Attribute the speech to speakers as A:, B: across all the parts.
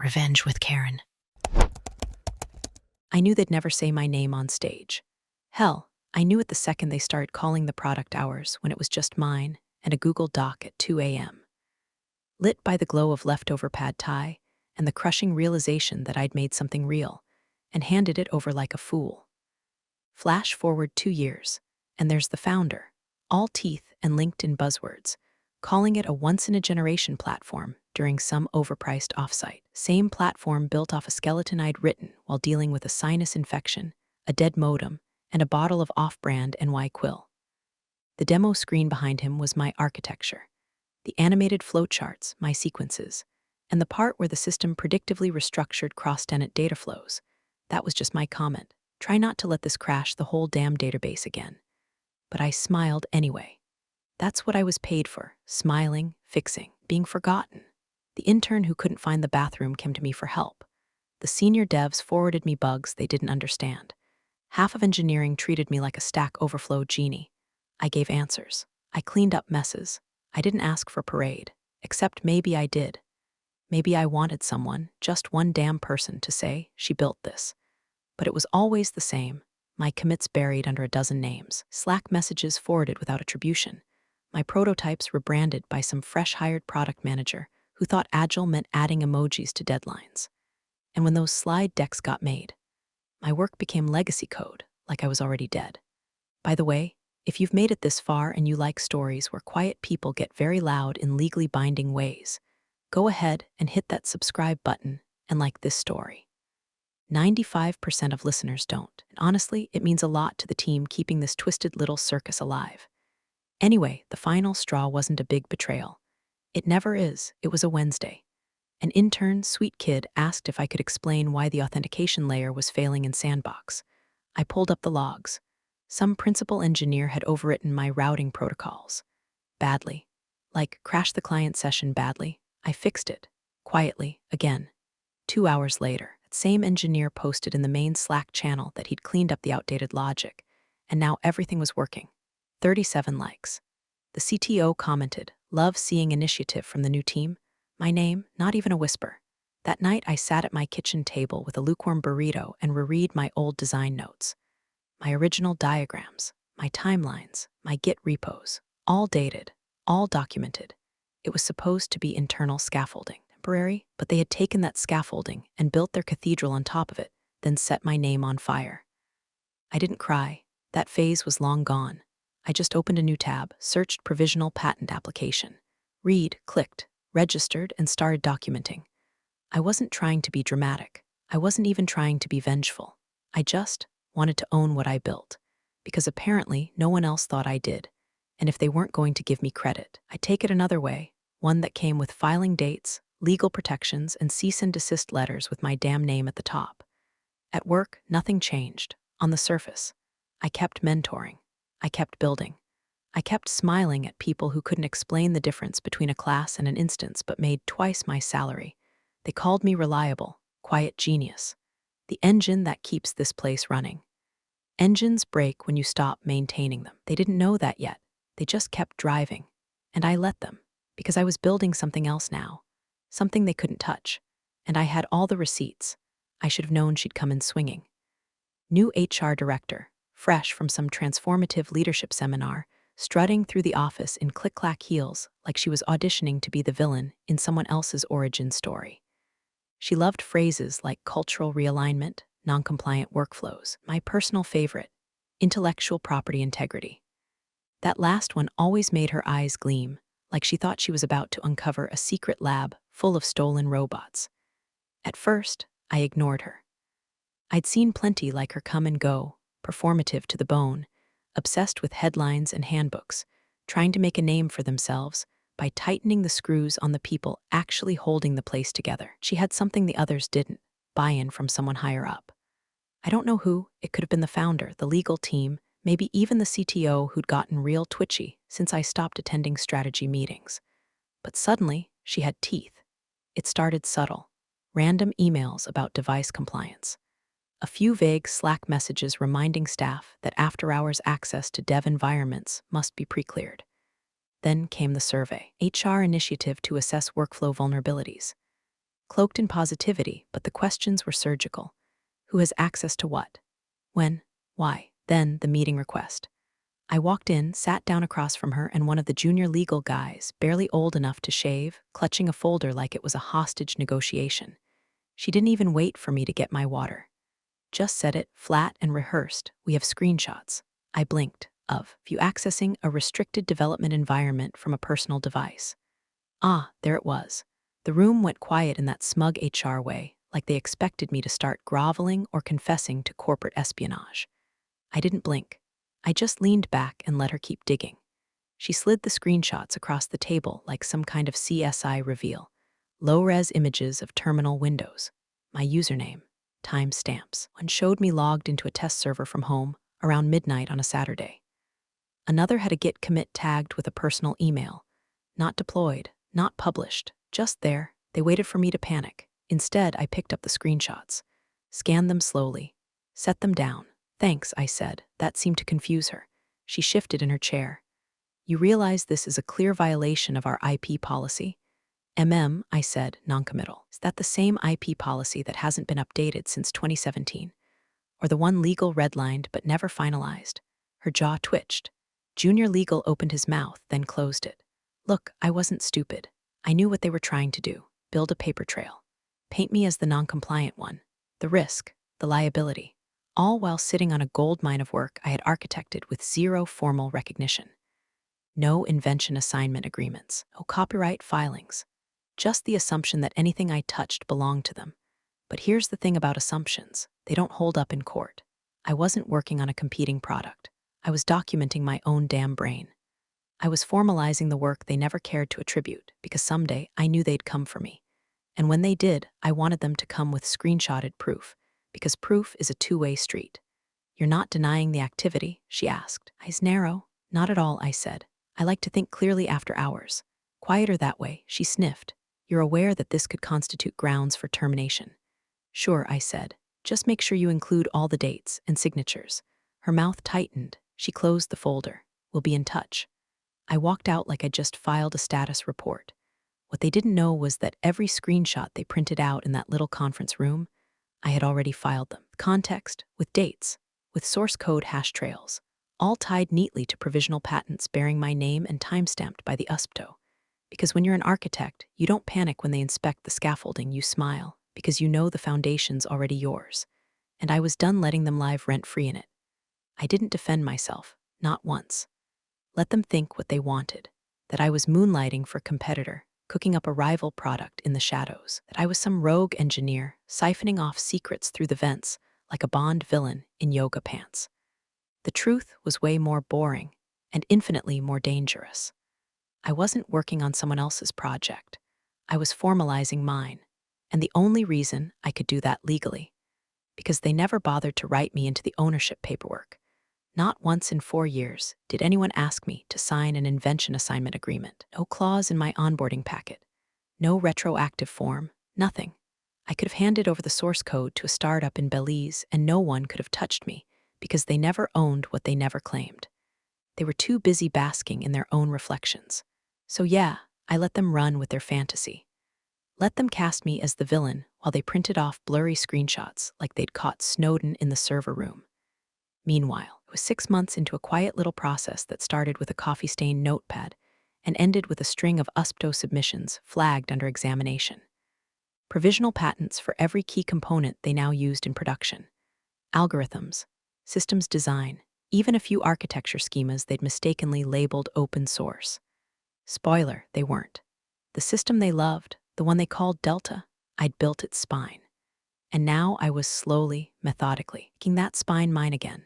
A: Revenge with Karen.
B: I knew they'd never say my name on stage. Hell, I knew it the second they started calling the product ours when it was just mine and a Google Doc at 2 a.m. Lit by the glow of leftover pad thai and the crushing realization that I'd made something real and handed it over like a fool. Flash forward 2 years, and there's the founder, all teeth and LinkedIn buzzwords, calling it a once-in-a-generation platform during some overpriced offsite. Same platform built off a skeleton I'd written while dealing with a sinus infection, a dead modem, and a bottle of off-brand NY The demo screen behind him was my architecture, the animated flowcharts, my sequences, and the part where the system predictively restructured cross-tenant data flows. That was just my comment. Try not to let this crash the whole damn database again. But I smiled anyway. That's what I was paid for, smiling, fixing, being forgotten. The intern who couldn't find the bathroom came to me for help. The senior devs forwarded me bugs they didn't understand. Half of engineering treated me like a Stack Overflow genie. I gave answers. I cleaned up messes. I didn't ask for parade, except maybe I did. Maybe I wanted someone, just one damn person, to say, she built this. But it was always the same. My commits buried under a dozen names, Slack messages forwarded without attribution, my prototypes rebranded by some fresh-hired product manager who thought agile meant adding emojis to deadlines. And when those slide decks got made, my work became legacy code, like I was already dead. By the way, if you've made it this far and you like stories where quiet people get very loud in legally binding ways, go ahead and hit that subscribe button and like this story. 95% of listeners don't. And honestly, it means a lot to the team keeping this twisted little circus alive. Anyway, the final straw wasn't a big betrayal. It never is. It was a Wednesday. An intern, sweet kid, asked if I could explain why the authentication layer was failing in Sandbox. I pulled up the logs. Some principal engineer had overwritten my routing protocols. Badly. Like, crashed the client session badly. I fixed it. Quietly, again. 2 hours later, that same engineer posted in the main Slack channel that he'd cleaned up the outdated logic, and now everything was working. 37 likes. The CTO commented, "Love seeing initiative from the new team." My name, not even a whisper. That night, I sat at my kitchen table with a lukewarm burrito and reread my old design notes. My original diagrams, my timelines, my Git repos, all dated, all documented. It was supposed to be internal scaffolding, temporary, but they had taken that scaffolding and built their cathedral on top of it, then set my name on fire. I didn't cry. That phase was long gone. I just opened a new tab, searched provisional patent application. Read, clicked, registered, and started documenting. I wasn't trying to be dramatic. I wasn't even trying to be vengeful. I just wanted to own what I built, because apparently no one else thought I did. And if they weren't going to give me credit, I'd take it another way, one that came with filing dates, legal protections, and cease and desist letters with my damn name at the top. At work, nothing changed. On the surface, I kept mentoring. I kept building. I kept smiling at people who couldn't explain the difference between a class and an instance but made twice my salary. They called me reliable, quiet genius, the engine that keeps this place running. Engines break when you stop maintaining them. They didn't know that yet. They just kept driving. And I let them, because I was building something else now, something they couldn't touch. And I had all the receipts. I should have known she'd come in swinging. New HR director, fresh from some transformative leadership seminar, strutting through the office in click-clack heels like she was auditioning to be the villain in someone else's origin story. She loved phrases like cultural realignment, non-compliant workflows, my personal favorite, intellectual property integrity. That last one always made her eyes gleam, like she thought she was about to uncover a secret lab full of stolen robots. At first, I ignored her. I'd seen plenty like her come and go, performative to the bone, obsessed with headlines and handbooks, trying to make a name for themselves by tightening the screws on the people actually holding the place together. She had something the others didn't, buy-in from someone higher up. I don't know who. It could have been the founder, the legal team, maybe even the CTO who'd gotten real twitchy since I stopped attending strategy meetings. But suddenly, she had teeth. It started subtle. Random emails about device compliance. A few vague Slack messages reminding staff that after-hours access to dev environments must be pre-cleared. Then came the survey, HR initiative to assess workflow vulnerabilities. cloaked in positivity, but the questions were surgical. Who has access to what? When? Why? Then the meeting request. I walked in, sat down across from her, and one of the junior legal guys, barely old enough to shave, clutching a folder like it was a hostage negotiation. She didn't even wait for me to get my water. Just said it, flat and rehearsed. We have screenshots. I blinked. Of you accessing a restricted development environment from a personal device. Ah, there it was. The room went quiet in that smug HR way, like they expected me to start groveling or confessing to corporate espionage. I didn't blink. I just leaned back and let her keep digging. She slid the screenshots across the table like some kind of CSI reveal. Low-res images of terminal windows. My username. Timestamps. One showed me logged into a test server from home around midnight on a Saturday. Another had a git commit tagged with a personal email. Not deployed, not published, just there. They waited for me to panic. Instead, I picked up the screenshots, scanned them slowly, set them down. Thanks, I said. That seemed to confuse her. She shifted in her chair. You realize this is a clear violation of our IP policy? I said, noncommittal. Is that the same IP policy that hasn't been updated since 2017? Or the one legal redlined but never finalized? Her jaw twitched. Junior legal opened his mouth, then closed it. Look, I wasn't stupid. I knew what they were trying to do. Build a paper trail. Paint me as the non-compliant one. The risk, the liability. All while sitting on a goldmine of work I had architected with zero formal recognition. No invention assignment agreements, no copyright filings. Just the assumption that anything I touched belonged to them. But here's the thing about assumptions. They don't hold up in court. I wasn't working on a competing product. I was documenting my own damn brain. I was formalizing the work they never cared to attribute, because someday I knew they'd come for me. And when they did, I wanted them to come with screenshotted proof, because proof is a two-way street. You're not denying the activity? She asked. Eyes narrow. Not at all, I said. I like to think clearly after hours. Quieter that way, she sniffed. You're aware that this could constitute grounds for termination. Sure, I said. Just make sure you include all the dates and signatures. Her mouth tightened. She closed the folder. We'll be in touch. I walked out like I'd just filed a status report. What they didn't know was that every screenshot they printed out in that little conference room, I had already filed them. Context, with dates, with source code hash trails, all tied neatly to provisional patents bearing my name and timestamped by the USPTO. Because when you're an architect, you don't panic when they inspect the scaffolding, you smile, because you know the foundation's already yours. And I was done letting them live rent-free in it. I didn't defend myself, not once. Let them think what they wanted, that I was moonlighting for a competitor, cooking up a rival product in the shadows, that I was some rogue engineer siphoning off secrets through the vents like a Bond villain in yoga pants. The truth was way more boring and infinitely more dangerous. I wasn't working on someone else's project. I was formalizing mine, and the only reason I could do that legally, because they never bothered to write me into the ownership paperwork. Not once in 4 years did anyone ask me to sign an invention assignment agreement. No clause in my onboarding packet. No retroactive form. Nothing. I could have handed over the source code to a startup in Belize and no one could have touched me because they never owned what they never claimed. They were too busy basking in their own reflections. So yeah, I let them run with their fantasy. Let them cast me as the villain while they printed off blurry screenshots like they'd caught Snowden in the server room. Meanwhile, it was 6 months into a quiet little process that started with a coffee-stained notepad and ended with a string of USPTO submissions flagged under examination. Provisional patents for every key component they now used in production. Algorithms, systems design, even a few architecture schemas they'd mistakenly labeled open source. Spoiler, they weren't. The system they loved, the one they called Delta, I'd built its spine. And now I was slowly, methodically, making that spine mine again.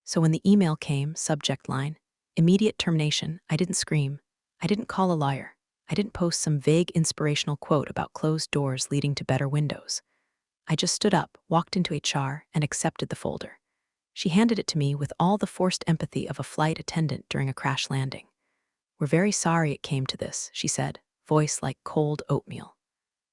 B: So when the email came, subject line, immediate termination, I didn't scream. I didn't call a lawyer. I didn't post some vague inspirational quote about closed doors leading to better windows. I just stood up, walked into HR, and accepted the folder. She handed it to me with all the forced empathy of a flight attendant during a crash landing. We're very sorry it came to this, she said, voice like cold oatmeal.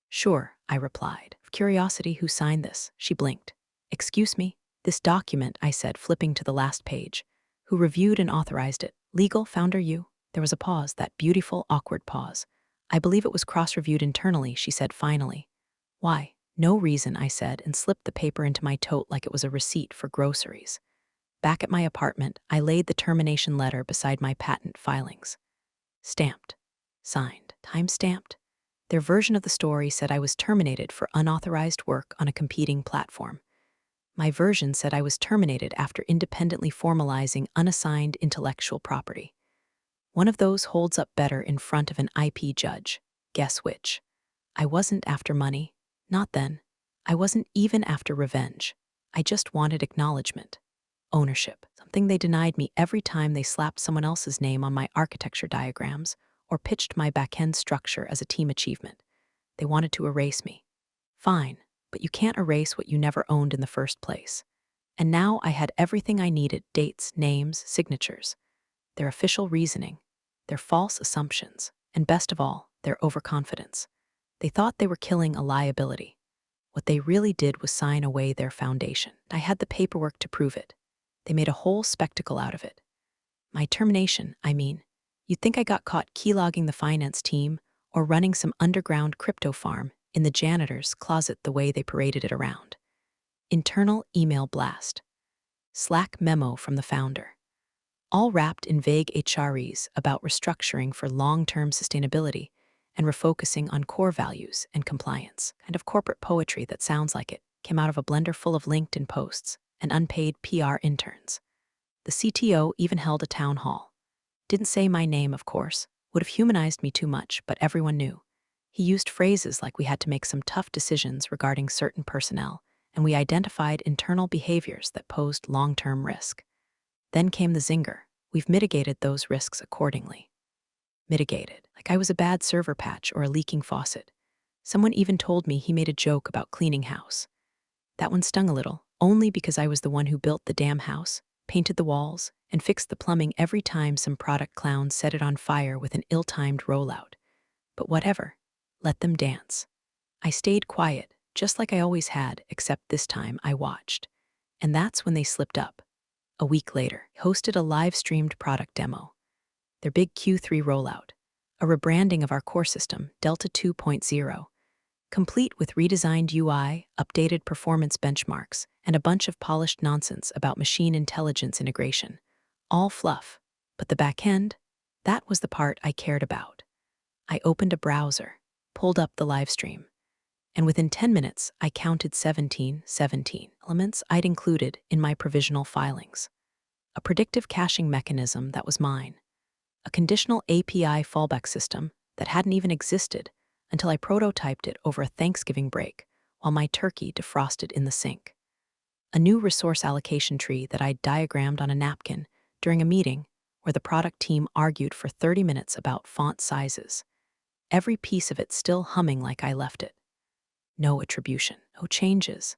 B: Sure, I replied. Of curiosity, who signed this? She blinked. Excuse me? This document, I said, flipping to the last page. Who reviewed and authorized it? Legal, founder, you? There was a pause, that beautiful, awkward pause. I believe it was cross-reviewed internally, she said finally. Why? No reason, I said, and slipped the paper into my tote like it was a receipt for groceries. Back at my apartment, I laid the termination letter beside my patent filings. Stamped. Signed. Time-stamped. Their version of the story said I was terminated for unauthorized work on a competing platform. My version said I was terminated after independently formalizing unassigned intellectual property. One of those holds up better in front of an IP judge. Guess which? I wasn't after money. Not then. I wasn't even after revenge. I just wanted acknowledgement. Ownership. Something they denied me every time they slapped someone else's name on my architecture diagrams or pitched my back-end structure as a team achievement. They wanted to erase me. Fine, but you can't erase what you never owned in the first place. And now I had everything I needed: dates, names, signatures. Their official reasoning, their false assumptions, and best of all, their overconfidence. They thought they were killing a liability. What they really did was sign away their foundation. I had the paperwork to prove it. They made a whole spectacle out of it. My termination, I mean. You'd think I got caught keylogging the finance team or running some underground crypto farm in the janitor's closet the way they paraded it around. Internal email blast. Slack memo from the founder. All wrapped in vague HREs about restructuring for long-term sustainability and refocusing on core values and compliance. Kind of corporate poetry that sounds like it came out of a blender full of LinkedIn posts and unpaid PR interns. The CTO even held a town hall. Didn't say my name, of course. Would have humanized me too much, but everyone knew. He used phrases like we had to make some tough decisions regarding certain personnel, and we identified internal behaviors that posed long-term risk. Then came the zinger. We've mitigated those risks accordingly. Mitigated, like I was a bad server patch or a leaking faucet. Someone even told me he made a joke about cleaning house. That one stung a little, only because I was the one who built the damn house, painted the walls, and fixed the plumbing every time some product clown set it on fire with an ill-timed rollout. But whatever, let them dance. I stayed quiet, just like I always had, except this time I watched. And that's when they slipped up. A week later, hosted a live-streamed product demo. Their big Q3 rollout, a rebranding of our core system, Delta 2.0, complete with redesigned UI, updated performance benchmarks, and a bunch of polished nonsense about machine intelligence integration. All fluff, but the back end, that was the part I cared about. I opened a browser, pulled up the live stream, and within 10 minutes, I counted 17 elements I'd included in my provisional filings. A predictive caching mechanism that was mine. A conditional API fallback system that hadn't even existed until I prototyped it over a Thanksgiving break while my turkey defrosted in the sink. A new resource allocation tree that I'd diagrammed on a napkin during a meeting where the product team argued for 30 minutes about font sizes. Every piece of it still humming like I left it. No attribution, no changes.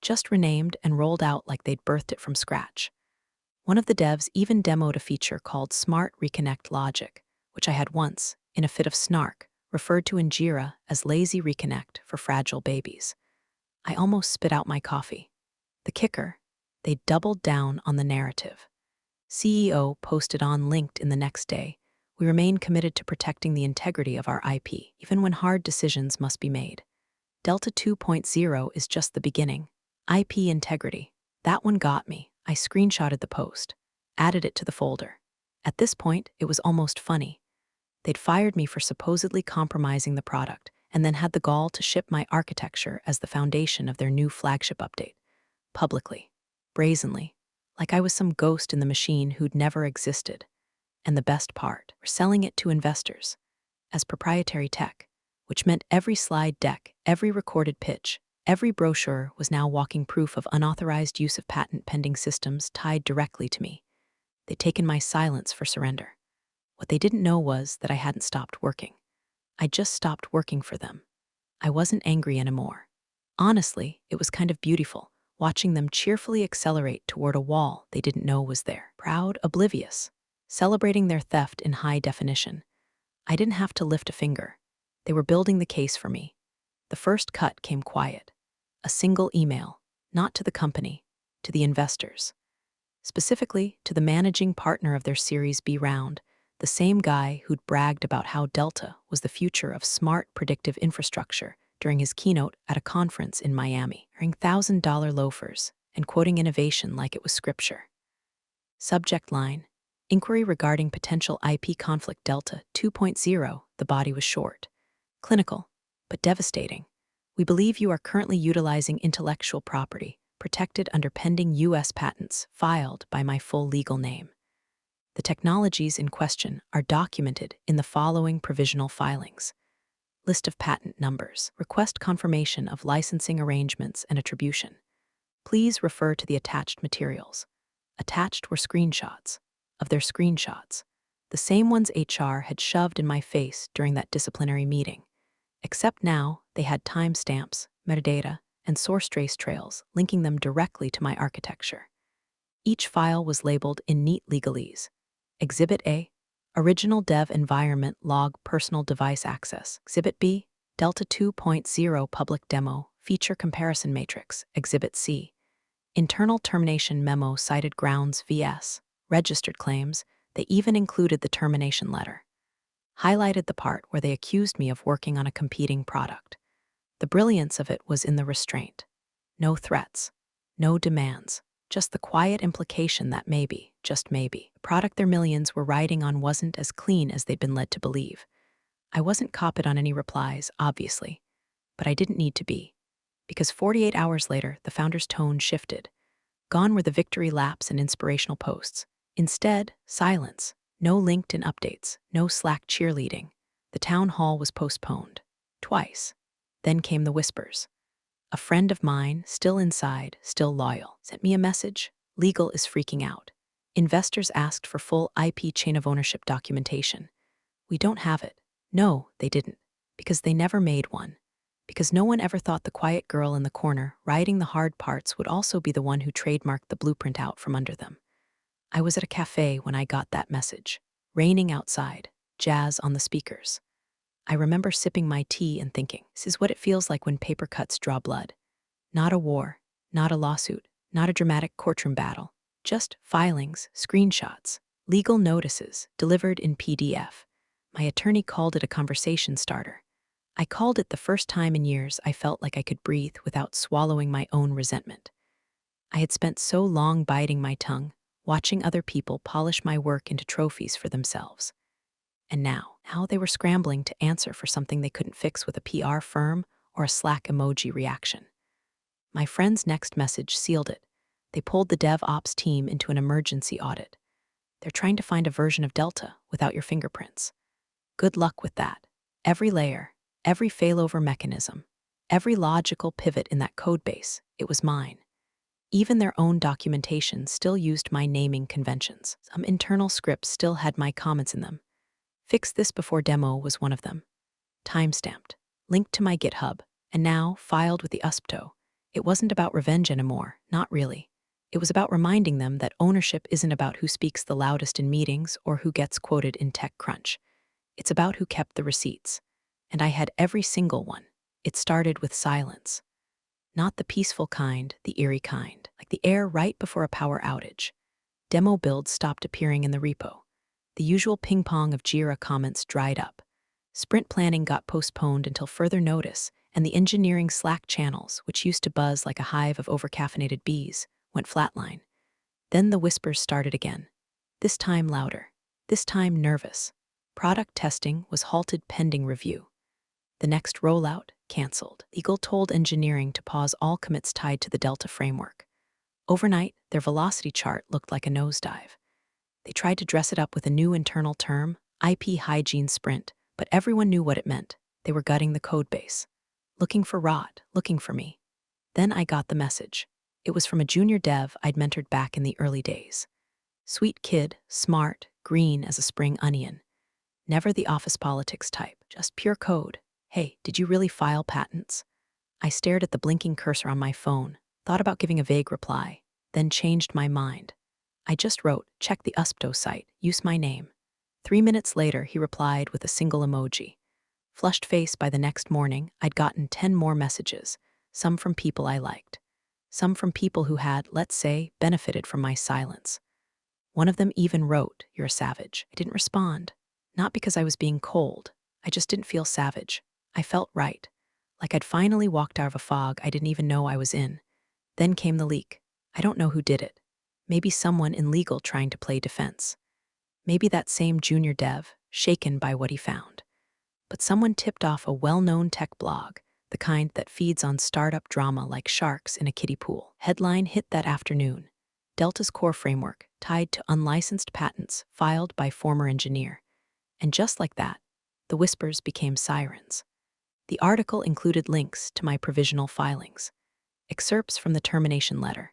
B: Just renamed and rolled out like they'd birthed it from scratch. One of the devs even demoed a feature called Smart Reconnect Logic, which I had once, in a fit of snark, referred to in Jira as lazy reconnect for fragile babies. I almost spit out my coffee. The kicker, they doubled down on the narrative. CEO posted on LinkedIn the next day, "We remain committed to protecting the integrity of our IP, even when hard decisions must be made. Delta 2.0 is just the beginning. IP integrity. That one got me. I screenshotted the post, added it to the folder. At this point, it was almost funny. They'd fired me for supposedly compromising the product and then had the gall to ship my architecture as the foundation of their new flagship update. Publicly. Brazenly. Like I was some ghost in the machine who'd never existed. And the best part, we're selling it to investors. As proprietary tech, which meant every slide deck, every recorded pitch, every brochure was now walking proof of unauthorized use of patent-pending systems tied directly to me. They'd taken my silence for surrender. What they didn't know was that I hadn't stopped working. I just stopped working for them. I wasn't angry anymore. Honestly, it was kind of beautiful, watching them cheerfully accelerate toward a wall they didn't know was there. Proud, oblivious, celebrating their theft in high definition. I didn't have to lift a finger. They were building the case for me. The first cut came quiet. A single email, not to the company, to the investors. Specifically, to the managing partner of their Series B round, the same guy who'd bragged about how Delta was the future of smart predictive infrastructure during his keynote at a conference in Miami, wearing $1,000 loafers and quoting innovation like it was scripture. Subject line: Inquiry regarding potential IP conflict Delta 2.0. The body was short, clinical, but devastating. We believe you are currently utilizing intellectual property protected under pending U.S. patents filed by my full legal name. The technologies in question are documented in the following provisional filings. List of patent numbers. Request confirmation of licensing arrangements and attribution. Please refer to the attached materials. Attached were screenshots of their screenshots, the same ones HR had shoved in my face during that disciplinary meeting, except now they had timestamps, metadata, and source trace trails linking them directly to my architecture. Each file was labeled in neat legalese. Exhibit A, Original Dev Environment Log Personal Device Access. Exhibit B, Delta 2.0 Public Demo Feature Comparison Matrix. Exhibit C, Internal Termination Memo cited grounds vs. Registered claims. They even included the termination letter. Highlighted the part where they accused me of working on a competing product. The brilliance of it was in the restraint. No threats, no demands, just the quiet implication that maybe, just maybe, the product their millions were riding on wasn't as clean as they'd been led to believe. I wasn't copied on any replies, obviously, but I didn't need to be, because 48 hours later, the founder's tone shifted. Gone were the victory laps and inspirational posts. Instead, silence. No LinkedIn updates, no Slack cheerleading. The town hall was postponed. Twice. Then came the whispers. A friend of mine, still inside, still loyal, sent me a message. Legal is freaking out. Investors asked for full IP chain of ownership documentation. We don't have it. No, they didn't. Because they never made one. Because no one ever thought the quiet girl in the corner, writing the hard parts, would also be the one who trademarked the blueprint out from under them. I was at a cafe when I got that message. Raining outside, jazz on the speakers. I remember sipping my tea and thinking, this is what it feels like when paper cuts draw blood. Not a war, not a lawsuit, not a dramatic courtroom battle. Just filings, screenshots, legal notices, delivered in PDF. My attorney called it a conversation starter. I called it the first time in years I felt like I could breathe without swallowing my own resentment. I had spent so long biting my tongue, watching other people polish my work into trophies for themselves. And now they were scrambling to answer for something they couldn't fix with a PR firm or a Slack emoji reaction. My friend's next message sealed it. They pulled the DevOps team into an emergency audit. They're trying to find a version of Delta without your fingerprints. Good luck with that. Every layer, every failover mechanism, every logical pivot in that codebase, it was mine. Even their own documentation still used my naming conventions. Some internal scripts still had my comments in them. Fix this before demo was one of them. Timestamped, linked to my GitHub, and now filed with the USPTO. It wasn't about revenge anymore, not really. It was about reminding them that ownership isn't about who speaks the loudest in meetings or who gets quoted in TechCrunch. It's about who kept the receipts. And I had every single one. It started with silence. Not the peaceful kind, the eerie kind, like the air right before a power outage. Demo builds stopped appearing in the repo. The usual ping-pong of Jira comments dried up. Sprint planning got postponed until further notice, and the engineering Slack channels, which used to buzz like a hive of overcaffeinated bees, went flatline. Then the whispers started again. This time louder. This time nervous. Product testing was halted pending review. The next rollout, canceled. Legal told engineering to pause all commits tied to the Delta framework. Overnight, their velocity chart looked like a nosedive. They tried to dress it up with a new internal term, IP hygiene sprint, but everyone knew what it meant. They were gutting the code base. Looking for rot, looking for me. Then I got the message. It was from a junior dev I'd mentored back in the early days. Sweet kid, smart, green as a spring onion. Never the office politics type, just pure code. Hey, did you really file patents? I stared at the blinking cursor on my phone, thought about giving a vague reply, then changed my mind. I just wrote, check the USPTO site, use my name. 3 minutes later, he replied with a single emoji. Flushed face by the next morning, I'd gotten 10 more messages, some from people I liked. Some from people who had, let's say, benefited from my silence. One of them even wrote, "You're a savage." I didn't respond. Not because I was being cold. I just didn't feel savage. I felt right. like I'd finally walked out of a fog I didn't even know I was in. Then came the leak. I don't know who did it. Maybe someone in legal trying to play defense. Maybe that same junior dev, shaken by what he found. But someone tipped off a well-known tech blog, the kind that feeds on startup drama like sharks in a kiddie pool. Headline hit that afternoon. Delta's core framework tied to unlicensed patents filed by former engineer. And just like that, the whispers became sirens. The article included links to my provisional filings, excerpts from the termination letter,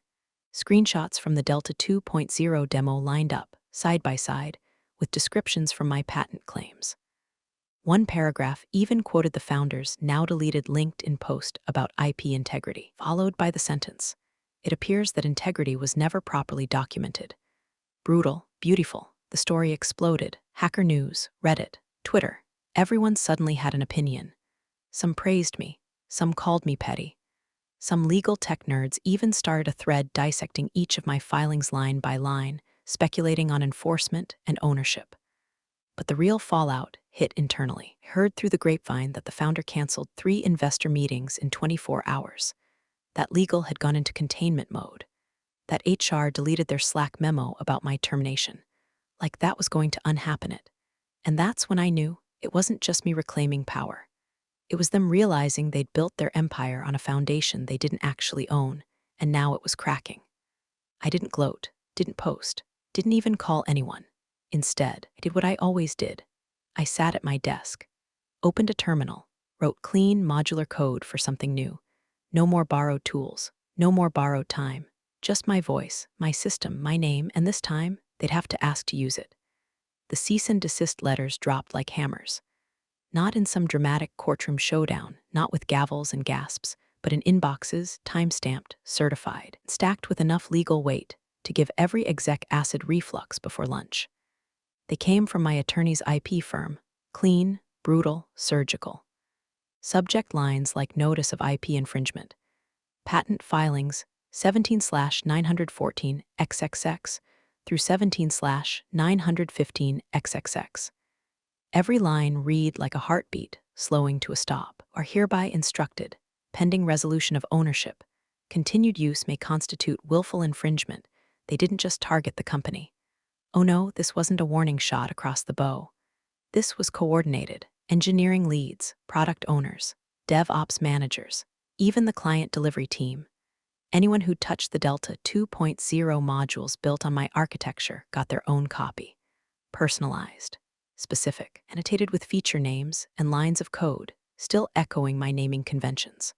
B: screenshots from the Delta 2.0 demo lined up, side by side, with descriptions from my patent claims. One paragraph even quoted the founder's now-deleted LinkedIn post about IP integrity, followed by the sentence, "It appears that integrity was never properly documented." Brutal, beautiful, the story exploded. Hacker News, Reddit, Twitter. Everyone suddenly had an opinion. Some praised me, some called me petty. Some legal tech nerds even started a thread dissecting each of my filings line by line, speculating on enforcement and ownership. But the real fallout hit internally. I heard through the grapevine that the founder canceled 3 investor meetings in 24 hours, that legal had gone into containment mode, that HR deleted their Slack memo about my termination, like that was going to unhappen it. And that's when I knew it wasn't just me reclaiming power. It was them realizing they'd built their empire on a foundation they didn't actually own, and now it was cracking. I didn't gloat, didn't post, didn't even call anyone. Instead, I did what I always did. I sat at my desk, opened a terminal, wrote clean, modular code for something new. No more borrowed tools, no more borrowed time. Just my voice, my system, my name, and this time, they'd have to ask to use it. The cease and desist letters dropped like hammers. Not in some dramatic courtroom showdown, not with gavels and gasps, but in inboxes, time-stamped, certified, stacked with enough legal weight to give every exec acid reflux before lunch. They came from my attorney's IP firm, clean, brutal, surgical. Subject lines like notice of IP infringement. Patent filings 17/914 XXX through 17/915 XXX. Every line read like a heartbeat, slowing to a stop. Are hereby instructed, pending resolution of ownership, continued use may constitute willful infringement. They didn't just target the company. Oh no, this wasn't a warning shot across the bow. This was coordinated. Engineering leads, product owners, DevOps managers, even the client delivery team. Anyone who touched the Delta 2.0 modules built on my architecture got their own copy. Personalized, specific, annotated with feature names and lines of code, still echoing my naming conventions.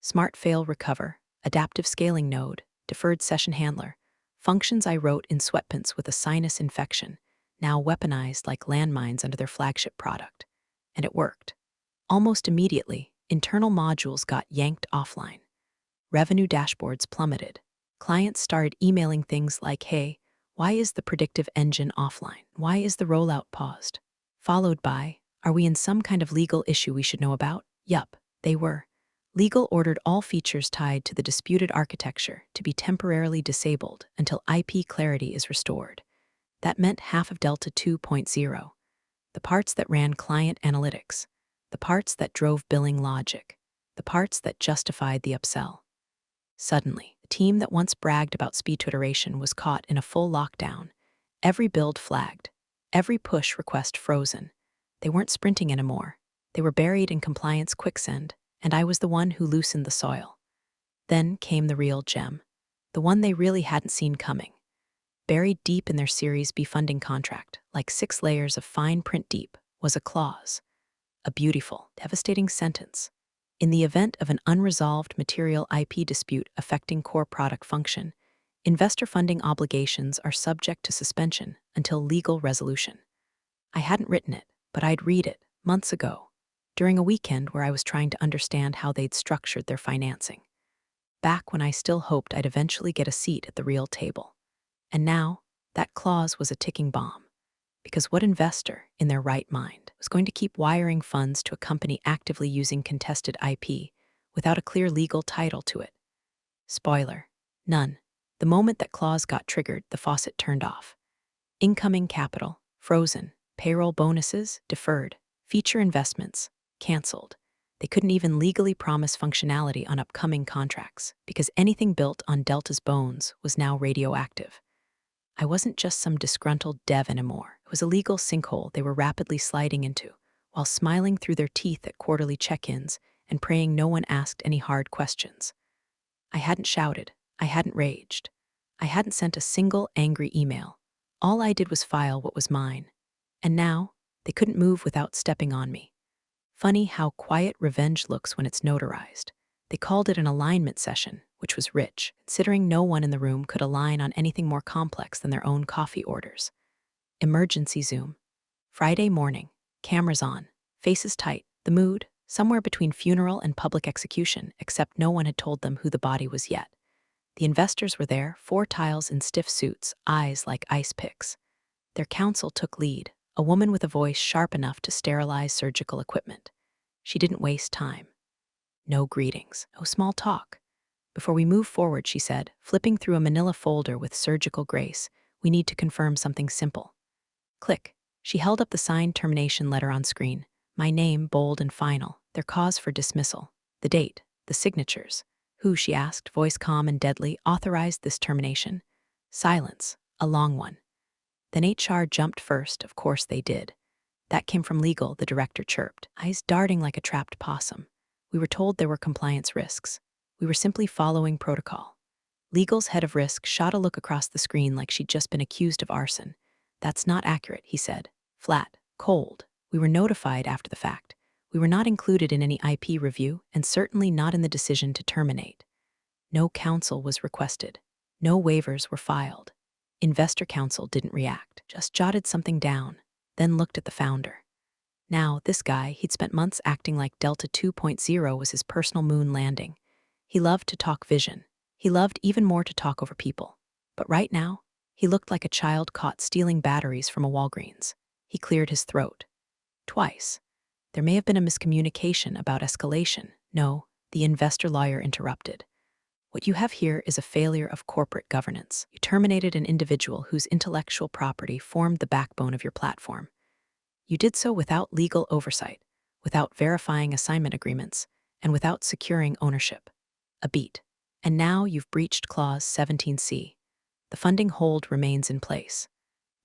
B: Smart fail recover, adaptive scaling node, deferred session handler, functions I wrote in sweatpants with a sinus infection, now weaponized like landmines under their flagship product. And it worked. Almost immediately, internal modules got yanked offline. Revenue dashboards plummeted. Clients started emailing things like, "Hey, why is the predictive engine offline? Why is the rollout paused?" Followed by, "Are we in some kind of legal issue we should know about?" Yup, they were. Legal ordered all features tied to the disputed architecture to be temporarily disabled until IP clarity is restored. That meant half of Delta 2.0. The parts that ran client analytics, the parts that drove billing logic, the parts that justified the upsell. Suddenly, the team that once bragged about speed to iteration was caught in a full lockdown. Every build flagged, every push request frozen. They weren't sprinting anymore. They were buried in compliance quicksand, and I was the one who loosened the soil. Then came the real gem, the one they really hadn't seen coming. Buried deep in their Series B funding contract, like 6 layers of fine print deep, was a clause. A beautiful, devastating sentence. In the event of an unresolved material IP dispute affecting core product function, investor funding obligations are subject to suspension until legal resolution. I hadn't written it, but I'd read it months ago, during a weekend where I was trying to understand how they'd structured their financing. Back when I still hoped I'd eventually get a seat at the real table. And now, that clause was a ticking bomb. Because what investor, in their right mind, was going to keep wiring funds to a company actively using contested IP without a clear legal title to it? Spoiler, none. The moment that clause got triggered, the faucet turned off. Incoming capital, frozen. Payroll bonuses, deferred. Feature investments, canceled. They couldn't even legally promise functionality on upcoming contracts because anything built on Delta's bones was now radioactive. I wasn't just some disgruntled dev anymore. It was a legal sinkhole they were rapidly sliding into, while smiling through their teeth at quarterly check-ins and praying no one asked any hard questions. I hadn't shouted. I hadn't raged. I hadn't sent a single angry email. All I did was file what was mine. And now, they couldn't move without stepping on me. Funny how quiet revenge looks when it's notarized. They called it an alignment session, which was rich, considering no one in the room could align on anything more complex than their own coffee orders. Emergency Zoom. Friday morning. Cameras on. Faces tight. The mood, somewhere between funeral and public execution, except no one had told them who the body was yet. The investors were there, 4 tiles in stiff suits, eyes like ice picks. Their counsel took lead, a woman with a voice sharp enough to sterilize surgical equipment. She didn't waste time. No greetings, no small talk. Before we move forward, she said, flipping through a manila folder with surgical grace, we need to confirm something simple. Click. She held up the signed termination letter on screen. My name, bold and final, their cause for dismissal, the date, the signatures. Who, she asked, voice calm and deadly, authorized this termination? Silence, a long one. Then HR jumped first, of course they did. That came from legal, the director chirped, eyes darting like a trapped possum. We were told there were compliance risks. We were simply following protocol. Legal's head of risk shot a look across the screen like she'd just been accused of arson. That's not accurate, he said. Flat, cold. We were notified after the fact. We were not included in any IP review and certainly not in the decision to terminate. No counsel was requested. No waivers were filed. Investor counsel didn't react, just jotted something down, then looked at the founder. Now, this guy, he'd spent months acting like Delta 2.0 was his personal moon landing. He loved to talk vision. He loved even more to talk over people. But right now, he looked like a child caught stealing batteries from a Walgreens. He cleared his throat. Twice. There may have been a miscommunication about escalation. No, the investor lawyer interrupted. What you have here is a failure of corporate governance. You terminated an individual whose intellectual property formed the backbone of your platform. You did so without legal oversight, without verifying assignment agreements, and without securing ownership. A beat. And now you've breached Clause 17C. The funding hold remains in place.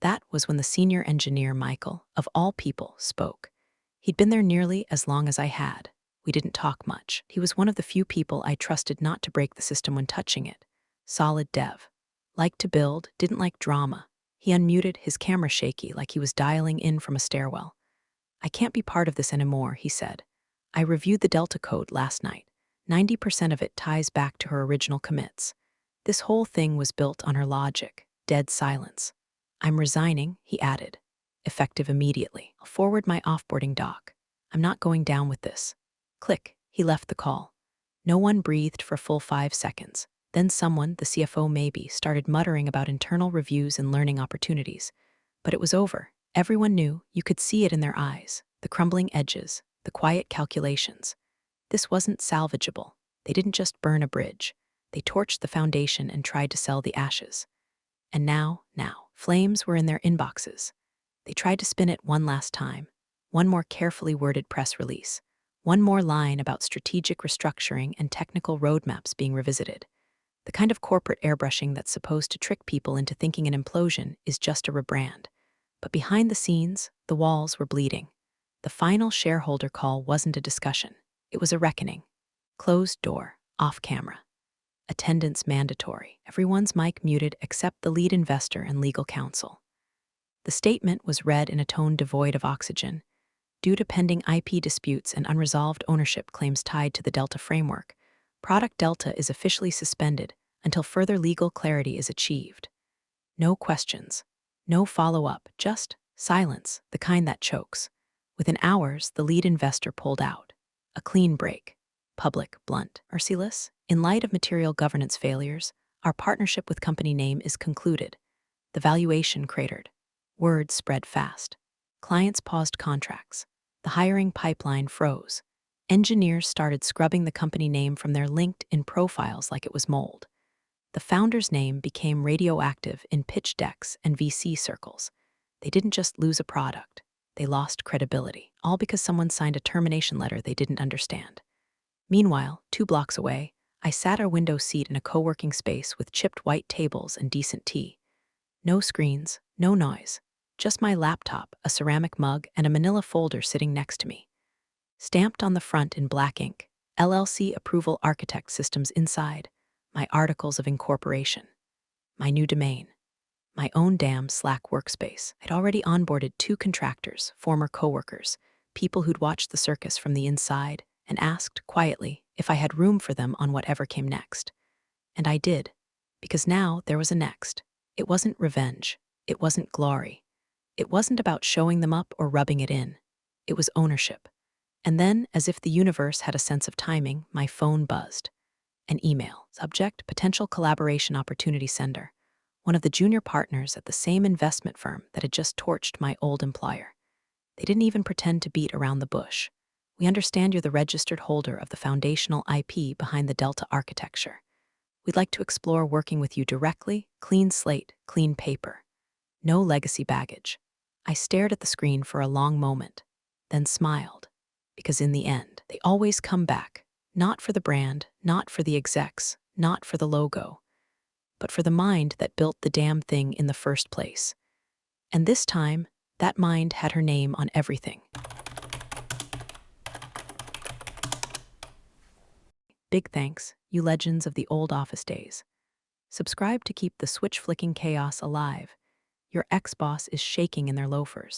B: That was when the senior engineer, Michael, of all people, spoke. He'd been there nearly as long as I had. We didn't talk much. He was one of the few people I trusted not to break the system when touching it. Solid dev. Liked to build, didn't like drama. He unmuted, his camera shaky like he was dialing in from a stairwell. I can't be part of this anymore, he said. I reviewed the Delta code last night. 90% of it ties back to her original commits. This whole thing was built on her logic. Dead silence. I'm resigning, he added. Effective immediately. I'll forward my offboarding doc. I'm not going down with this. Click. He left the call. No one breathed for a full 5 seconds. Then someone, the CFO maybe, started muttering about internal reviews and learning opportunities. But it was over. Everyone knew. You could see it in their eyes. The crumbling edges. The quiet calculations. This wasn't salvageable. They didn't just burn a bridge. They torched the foundation and tried to sell the ashes. And now, flames were in their inboxes. They tried to spin it one last time. One more carefully worded press release. One more line about strategic restructuring and technical roadmaps being revisited. The kind of corporate airbrushing that's supposed to trick people into thinking an implosion is just a rebrand. But behind the scenes, the walls were bleeding. The final shareholder call wasn't a discussion. It was a reckoning. Closed door, off camera. Attendance mandatory. Everyone's mic muted except the lead investor and legal counsel. The statement was read in a tone devoid of oxygen. Due to pending IP disputes and unresolved ownership claims tied to the Delta framework, Product Delta is officially suspended until further legal clarity is achieved. No questions. No follow-up, just silence, the kind that chokes. Within hours, the lead investor pulled out. A clean break. Public, blunt, merciless. In light of material governance failures, our partnership with company name is concluded. The valuation cratered. Word spread fast. Clients paused contracts. The hiring pipeline froze. Engineers started scrubbing the company name from their LinkedIn profiles like it was mold. The founder's name became radioactive in pitch decks and VC circles. They didn't just lose a product. They lost credibility, all because someone signed a termination letter they didn't understand. Meanwhile, 2 blocks away, I sat our window seat in a co-working space with chipped white tables and decent tea. No screens, no noise. Just my laptop, a ceramic mug, and a manila folder sitting next to me. Stamped on the front in black ink, LLC Approval Architect Systems inside, my articles of incorporation, my new domain, my own damn Slack workspace. I'd already onboarded 2 contractors, former coworkers, people who'd watched the circus from the inside, and asked, quietly, if I had room for them on whatever came next. And I did, because now there was a next. It wasn't revenge. It wasn't glory. It wasn't about showing them up or rubbing it in. It was ownership. And then, as if the universe had a sense of timing, my phone buzzed. An email. Subject: potential collaboration opportunity sender. One of the junior partners at the same investment firm that had just torched my old employer. They didn't even pretend to beat around the bush. We understand you're the registered holder of the foundational IP behind the Delta architecture. We'd like to explore working with you directly, clean slate, clean paper. No legacy baggage. I stared at the screen for a long moment, then smiled. Because in the end, they always come back. Not for the brand, not for the execs, not for the logo, but for the mind that built the damn thing in the first place. And this time, that mind had her name on everything. Big thanks, you legends of the old office days. Subscribe to keep the switch-flicking chaos alive. Your ex-boss is shaking in their loafers.